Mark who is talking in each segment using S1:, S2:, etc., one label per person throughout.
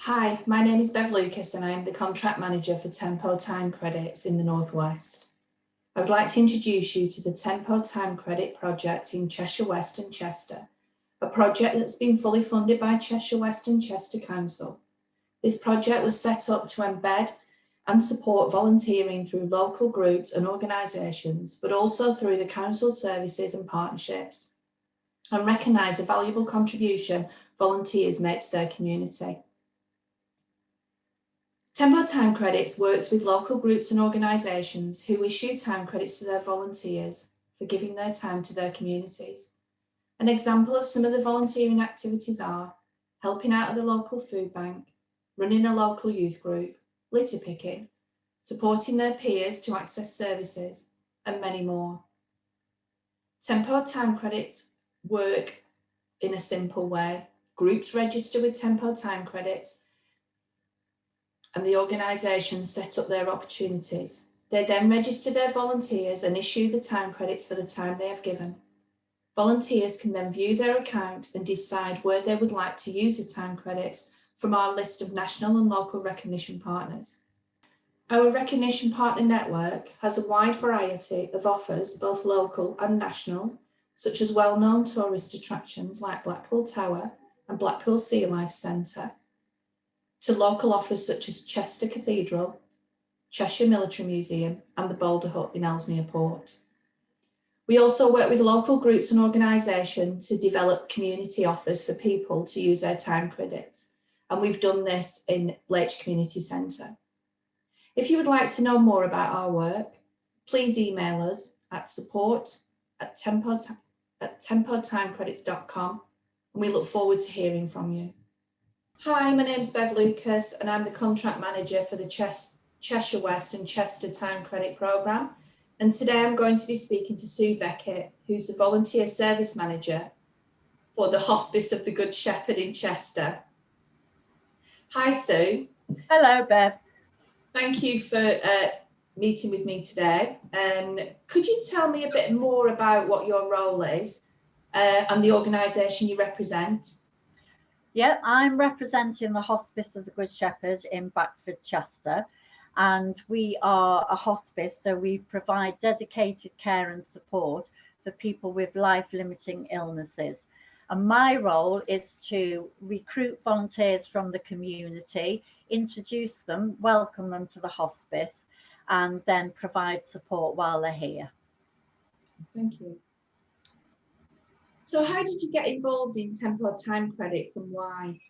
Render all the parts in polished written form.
S1: Hi, my name is Bev Lucas and I am the Contract Manager for Tempo Time Credits in the North West. I would like to introduce you to the Tempo Time Credit project in Cheshire West and Chester, a project that's been fully funded by Cheshire West and Chester Council. This project was set up to embed and support volunteering through local groups and organisations, but also through the council services and partnerships, and recognise the valuable contribution volunteers make to their community. Tempo Time Credits works with local groups and organisations who issue time credits to their volunteers for giving their time to their communities. An example of some of the volunteering activities are helping out at the local food bank, running a local youth group, litter picking, supporting their peers to access services, and many more. Tempo Time Credits work in a simple way. Groups register with Tempo Time Credits and the organisations set up their opportunities. They then register their volunteers and issue the time credits for the time they have given. Volunteers can then view their account and decide where they would like to use the time credits from our list of national and local recognition partners. Our recognition partner network has a wide variety of offers, both local and national, such as well-known tourist attractions like Blackpool Tower and Blackpool Sea Life Centre, to local offers such as Chester Cathedral, Cheshire Military Museum and the Boulder Hut in Ellesmere Port. We also work with local groups and organisations to develop community offers for people to use their time credits, and we've done this in Lake Community Centre. If you would like to know more about our work, please email us at support@tempotimecredits.com, and we look forward to hearing from you. Hi, my name's Bev Lucas and I'm the Contract Manager for the Cheshire West and Chester Time Credit Programme. And today I'm going to be speaking to Sue Beckett, who's the Volunteer Service Manager for the Hospice of the Good Shepherd in Chester. Hi, Sue.
S2: Hello, Bev.
S1: Thank you for meeting with me today. Could you tell me a bit more about what your role is and the organisation you represent?
S2: Yeah, I'm representing the Hospice of the Good Shepherd in Backford, Chester, and we are a hospice, so we provide dedicated care and support for people with life-limiting illnesses. And my role is to recruit volunteers from the community, introduce them, welcome them to the hospice, and then provide support while they're here.
S1: Thank you. So how did you get involved in Tempo Time Credits and why?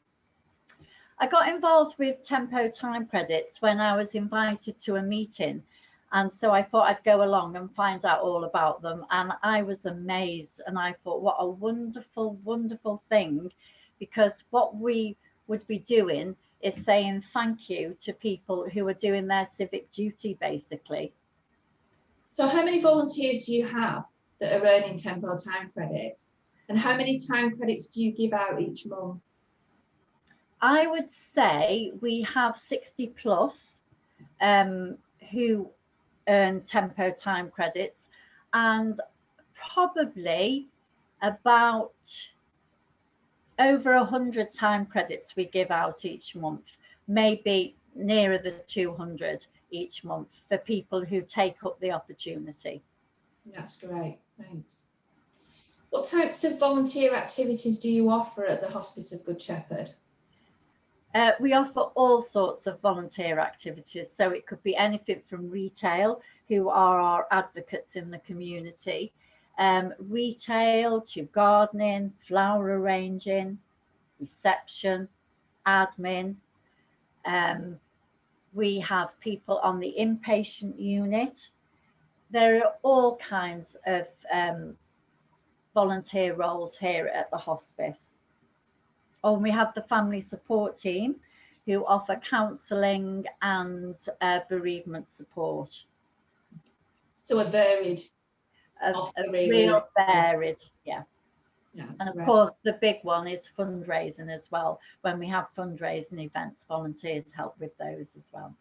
S2: I got involved with Tempo Time Credits when I was invited to a meeting. And so I thought I'd go along and find out all about them. And I was amazed. And I thought, what a wonderful, wonderful thing, because what we would be doing is saying thank you to people who are doing their civic duty, basically.
S1: So how many volunteers do you have that are earning Tempo Time Credits? And how many time credits do you give out each month?
S2: I would say we have 60 plus who earn Tempo Time Credits, and probably about over 100 time credits we give out each month, maybe nearer the 200 each month for people who take up the opportunity.
S1: That's great, thanks. What types of volunteer activities do you offer at the Hospice of Good Shepherd?
S2: We offer all sorts of volunteer activities. So it could be anything from retail, who are our advocates in the community, retail to gardening, flower arranging, reception, admin. We have people on the inpatient unit. There are all kinds of volunteer roles here at the hospice. Oh, and we have the family support team who offer counselling and bereavement support.
S1: So a varied
S2: real varied, yeah.
S1: And
S2: of course, the big one is fundraising as well. When we have fundraising events, volunteers help with those as well.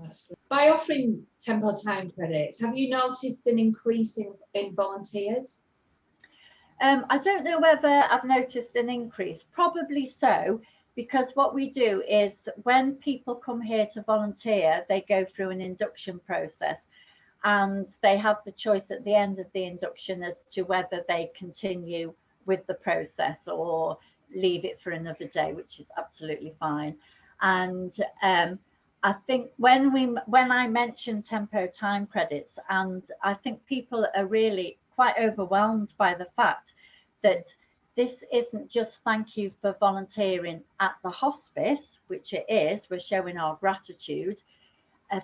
S1: That's good. By offering Tempo Time Credits, have you noticed an increase in volunteers?
S2: I don't know whether I've noticed an increase, probably so, because what we do is when people come here to volunteer, they go through an induction process, and they have the choice at the end of the induction as to whether they continue with the process or leave it for another day, which is absolutely fine. And I think when I mentioned tempo time credits, and I think people are really quite overwhelmed by the fact that this isn't just thank you for volunteering at the hospice, which it is, we're showing our gratitude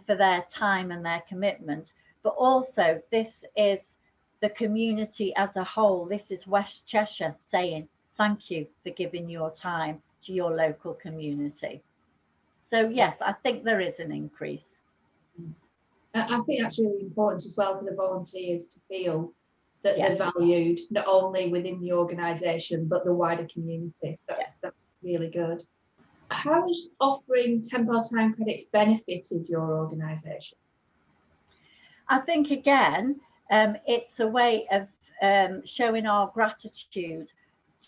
S2: for their time and their commitment, but also this is the community as a whole. This is West Cheshire saying thank you for giving your time to your local community. So yes, I think there is an increase.
S1: I think that's really important as well for the volunteers to feel that
S2: Yes.
S1: they're valued, not only within the organisation, but the wider community. So that's really good. How has offering tempo time credits benefited your organisation?
S2: I think, again, it's a way of showing our gratitude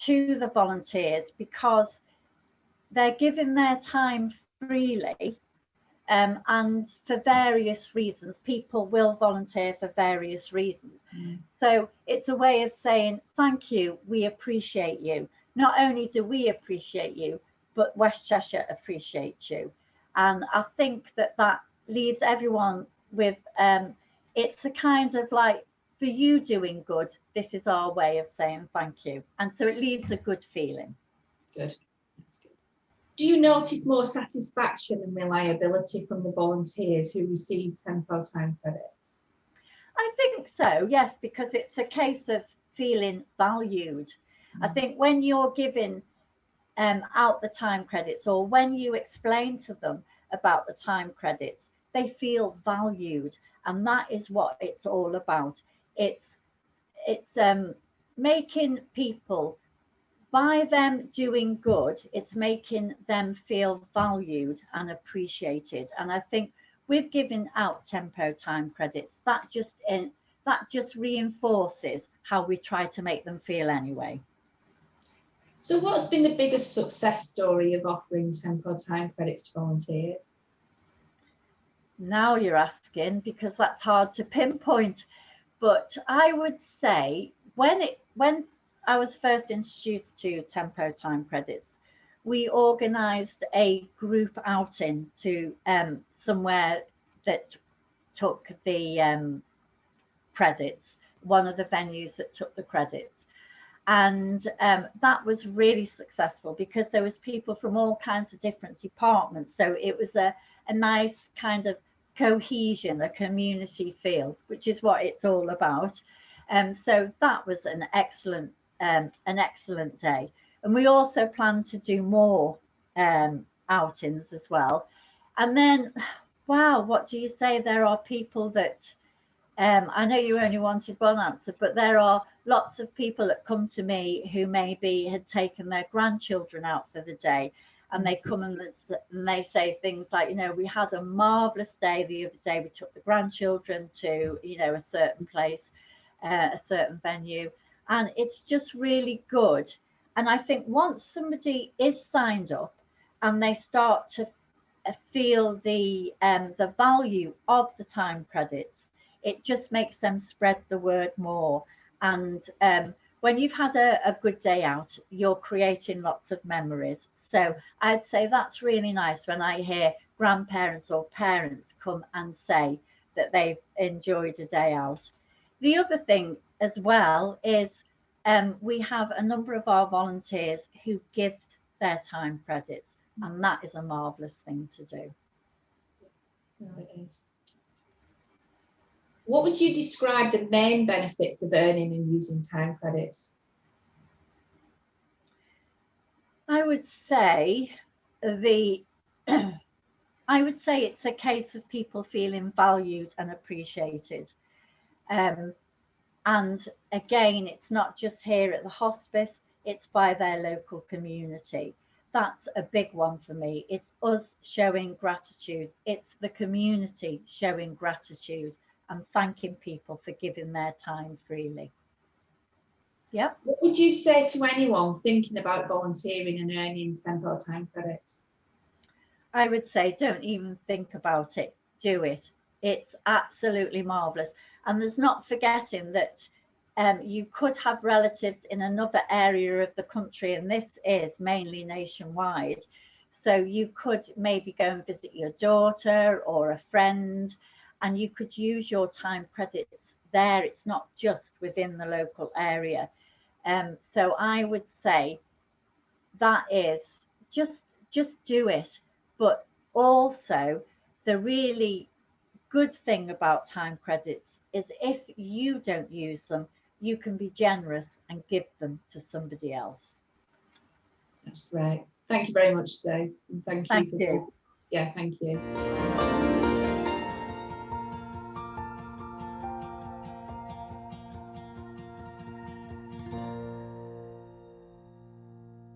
S2: to the volunteers, because they're giving their time freely, and for various reasons. People will volunteer for various reasons. So it's a way of saying thank you, we appreciate you. Not only do we appreciate you, but West Cheshire appreciates you. And I think that leaves everyone with it's a kind of like, for you doing good, this is our way of saying thank you. And so it leaves a good feeling.
S1: Good. That's good. Do you notice more satisfaction and reliability from the volunteers who receive tempo time credits?
S2: I think so, yes, because it's a case of feeling valued. I think when you're giving out the time credits, or when you explain to them about the time credits, they feel valued, and that is what it's all about. It's making people, by them doing good, it's making them feel valued and appreciated. And I think with giving out tempo time credits, that just reinforces how we try to make them feel anyway.
S1: So what's been the biggest success story of offering tempo time credits to volunteers?
S2: Now you're asking, because that's hard to pinpoint. But I would say when I was first introduced to tempo time credits, we organised a group outing to somewhere that took the credits, one of the venues that took the credits. And that was really successful, because there was people from all kinds of different departments. So it was a nice kind of cohesion, a community feel, which is what it's all about. So that was an excellent day. And we also plan to do more outings as well. And then, wow, what do you say? There are people that, I know you only wanted one answer, but there are lots of people that come to me who maybe had taken their grandchildren out for the day, and they come and they say things like, we had a marvelous day the other day. We took the grandchildren to, a certain place, a certain venue, and it's just really good. And I think once somebody is signed up and they start to feel the value of the time credits, it just makes them spread the word more. And when you've had a good day out, you're creating lots of memories. So I'd say that's really nice when I hear grandparents or parents come and say that they've enjoyed a day out. The other thing as well is we have a number of our volunteers who gift their time credits, and that is a marvellous thing to do.
S1: No, it is. What would you describe the main benefits of earning and using time credits?
S2: I would say it's a case of people feeling valued and appreciated. And again, it's not just here at the hospice, it's by their local community. That's a big one for me. It's us showing gratitude. It's the community showing gratitude and thanking people for giving their time freely. Yep.
S1: What would you say to anyone thinking about volunteering and earning tempo time credits?
S2: I would say don't even think about it, do it. It's absolutely marvellous. And there's not forgetting that you could have relatives in another area of the country, and this is mainly nationwide. So you could maybe go and visit your daughter or a friend, and you could use your time credits there. It's not just within the local area. So I would say that is just do it. But also, the really good thing about time credits is if you don't use them, you can be generous and give them to somebody else.
S1: That's great. Thank you very much, Sue. And thank you
S2: Thank
S1: for
S2: you.
S1: that. Yeah, thank you.